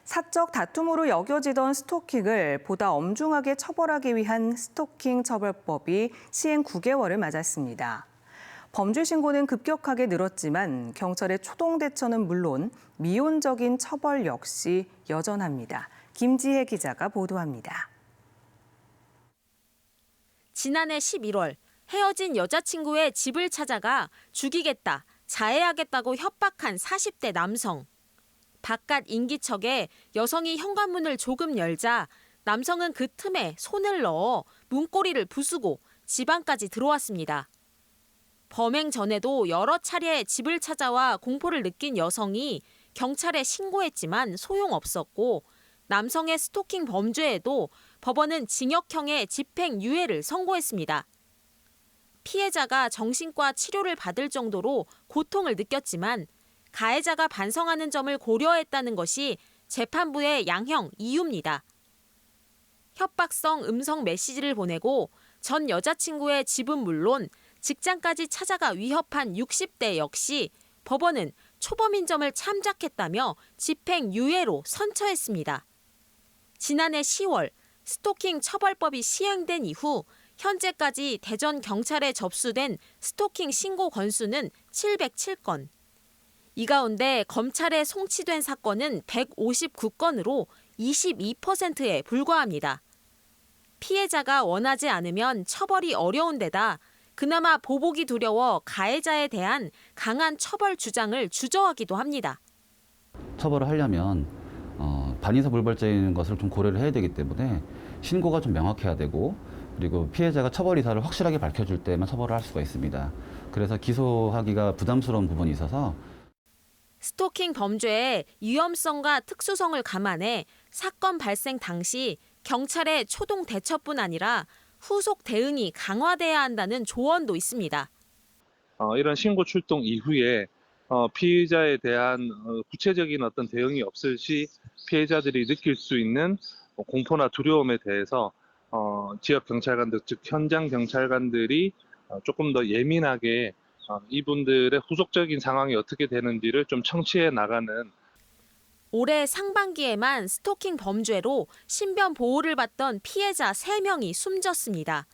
사적 다툼으로 여겨지던 스토킹을 보다 엄중하게 처벌하기 위한 스토킹 처벌법이 시행 9개월을 맞았습니다. 범죄 신고는 급격하게 늘었지만 경찰의 초동 대처는 물론 미온적인 처벌 역시 여전합니다. 김지혜 기자가 보도합니다. 지난해 11월 헤어진 여자친구의 집을 찾아가 죽이겠다, 자해하겠다고 협박한 40대 남성. 바깥 인기척에 여성이 현관문을 조금 열자 남성은 그 틈에 손을 넣어 문고리를 부수고 집 안까지 들어왔습니다. 범행 전에도 여러 차례 집을 찾아와 공포를 느낀 여성이 경찰에 신고했지만 소용없었고 남성의 스토킹 범죄에도 법원은 징역형의 집행유예를 선고했습니다. 피해자가 정신과 치료를 받을 정도로 고통을 느꼈지만 가해자가 반성하는 점을 고려했다는 것이 재판부의 양형 이유입니다. 협박성 음성 메시지를 보내고 전 여자친구의 집은 물론 직장까지 찾아가 위협한 60대 역시 법원은 초범인 점을 참작했다며 집행유예로 선처했습니다. 지난해 10월 스토킹 처벌법이 시행된 이후 현재까지 대전 경찰에 접수된 스토킹 신고 건수는 707건. 이 가운데 검찰에 송치된 사건은 159건으로 22%에 불과합니다. 피해자가 원하지 않으면 처벌이 어려운 데다 그나마 보복이 두려워 가해자에 대한 강한 처벌 주장을 주저하기도 합니다. 처벌을 하려면 반의사 불벌죄인 것을 좀 고려를 해야 되기 때문에 신고가 좀 명확해야 되고 그리고 피해자가 처벌 의사를 확실하게 밝혀줄 때만 처벌을 할 수가 있습니다. 그래서 기소하기가 부담스러운 부분이 있어서 스토킹 범죄의 위험성과 특수성을 감안해 사건 발생 당시 경찰의 초동 대처뿐 아니라 후속 대응이 강화돼야 한다는 조언도 있습니다. 이런 신고 출동 이후에 피의자에 대한 구체적인 어떤 대응이 없을 시 피해자들이 느낄 수 있는 공포나 두려움에 대해서 지역 경찰관들, 즉 현장 경찰관들이 조금 더 예민하게 이분들의 후속적인 상황이 어떻게 되는지를 좀 청취해 나가는. 올해 상반기에만 스토킹 범죄로 신변 보호를 받던 피해자 3명이 숨졌습니다.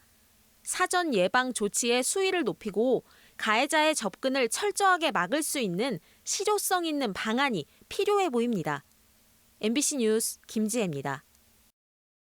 사전 예방 조치의 수위를 높이고 가해자의 접근을 철저하게 막을 수 있는 실효성 있는 방안이 필요해 보입니다. MBC 뉴스 김지혜입니다.